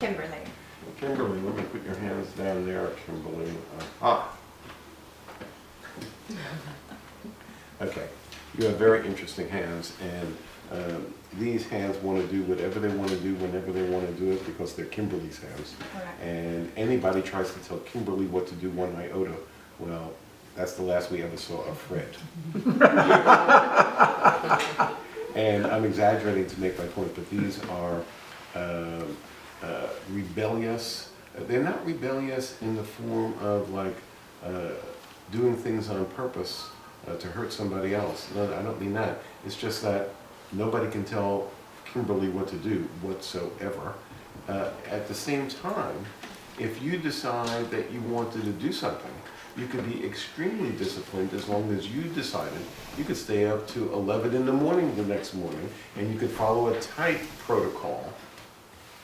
Kimberly. Kimberly, let me put your hands down there, Kimberly. Ah. Okay, you have very interesting hands, and these hands want to do whatever they want to do whenever they want to do it because they're Kimberly's hands. Correct. And anybody tries to tell Kimberly what to do one iota, well, that's the last we ever saw of Fred. And I'm exaggerating to make my point, but these are rebellious. They're not rebellious in the form of like doing things on purpose to hurt somebody else. No, I don't mean that. It's just that nobody can tell Kimberly what to do whatsoever. At the same time, if you decide that you wanted to do something, you could be extremely disciplined as long as you decided. You could stay up to 11 in the morning the next morning, and you could follow a tight protocol,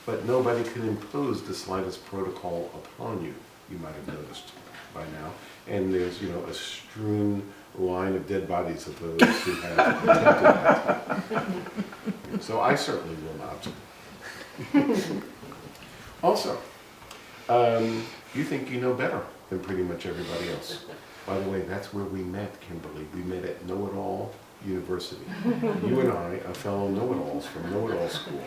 but nobody could impose the slightest protocol upon you, you might have noticed by now. And there's, you know, a strewn line of dead bodies of those who have attempted that. So I certainly will not. Also, you think you know better than pretty much everybody else. By the way, that's where we met, Kimberly. We met at Know-It-All University. You and I are fellow know-it-alls from Know-It-All School.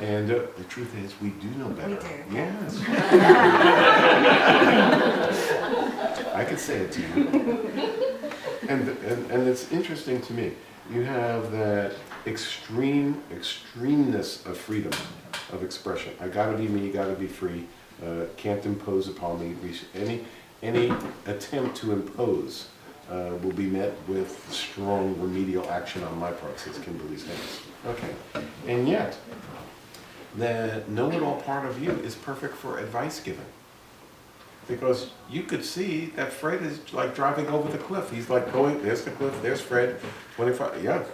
And the truth is, we do know better. We do. Yes. I could say it to you. And it's interesting to me. You have that extremeness of freedom of expression. I gotta be me, gotta be free. Can't impose upon me. Any attempt to impose will be met with strong remedial action on my part, says Kimberly's hands. Okay, and yet, the know-it-all part of you is perfect for advice giving. Because you could see that Fred is like driving over the cliff. He's like going, there's the cliff, there's Fred, 25, yeah,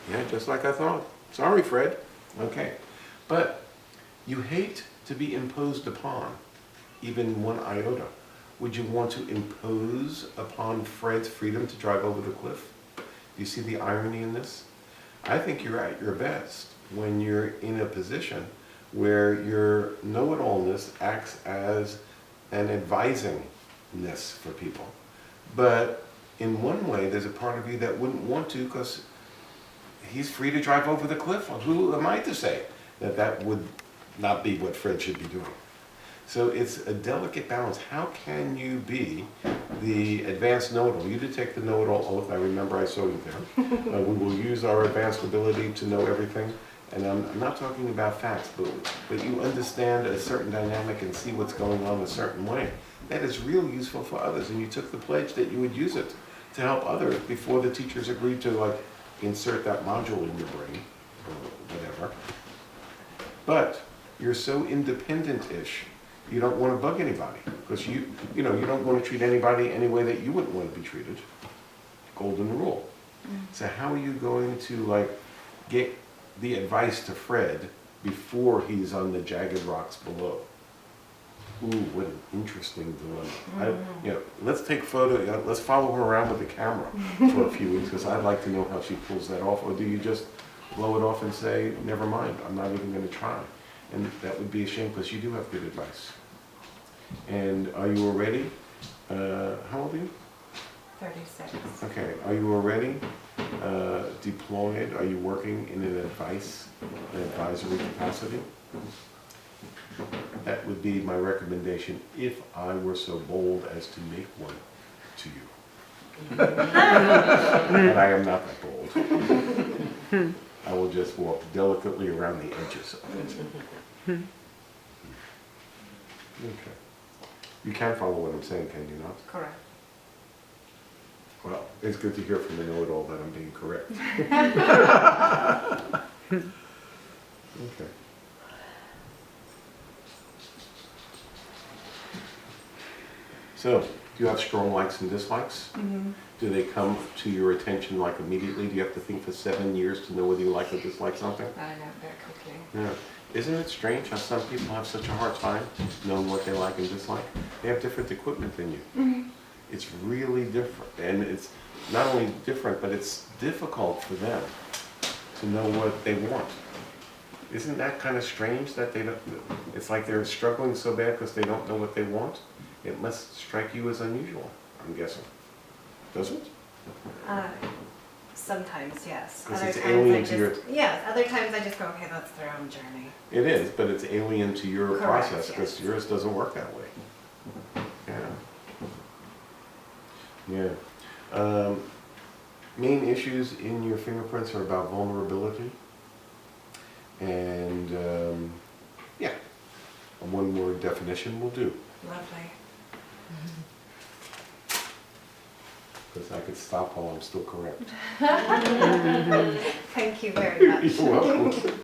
yeah, just like I thought. Sorry, Fred. Okay, but you hate to be imposed upon, even one iota. Would you want to impose upon Fred's freedom to drive over the cliff? Do you see the irony in this? I think you're at your best when you're in a position where your know-it-allness acts as an advisingness for people. But in one way, there's a part of you that wouldn't want to because he's free to drive over the cliff. Well, who am I to say that that would not be what Fred should be doing? So it's a delicate balance. How can you be the advanced know-it-all? You did take the know-it-all oath. I remember I saw you there. We will use our advanced ability to know everything. And I'm not talking about facts, but you understand a certain dynamic and see what's going on a certain way. That is real useful for others. And you took the pledge that you would use it to help others before the teachers agreed to like insert that module in your brain or whatever. But you're so independent-ish, you don't want to bug anybody because you don't want to treat anybody any way that you wouldn't want to be treated. Golden rule. So how are you going to like get the advice to Fred before he's on the jagged rocks below? Ooh, what an interesting dilemma. Let's take photo. Let's follow her around with the camera for a few weeks because I'd like to know how she pulls that off. Or do you just blow it off and say, never mind, I'm not even going to try? And that would be a shame because you do have good advice. And are you already? How old are you? 36. Okay. Are you already deployed? Are you working in an advisory capacity? That would be my recommendation if I were so bold as to make one to you. But I am not that bold. I will just walk delicately around the edges of it. Okay. You can follow what I'm saying, can you not? Correct. Well, it's good to hear from the know-it-all that I'm being correct. Okay. So, do you have strong likes and dislikes? Mm-hmm. Do they come to your attention like immediately? Do you have to think for 7 years to know whether you like or dislike something? I know, very quickly. Yeah. Isn't it strange how some people have such a hard time knowing what they like and dislike? They have different equipment than you. Mm-hmm. It's really different. And it's not only different, but it's difficult for them to know what they want. Isn't that kind of strange that they don't, it's like they're struggling so bad because they don't know what they want? It must strike you as unusual, I'm guessing. Does it? Sometimes, yes. 'Cause Other it's times alien I to your- just, yeah, other times I just go, okay, that's their own journey. It is, but it's alien to your Correct, process because yes. yours doesn't work that way. Yeah. Yeah. Main issues in your fingerprints are about vulnerability. And yeah, a one-word definition will do. Lovely. Because I could stop while I'm still correct. Thank you very much. You're welcome.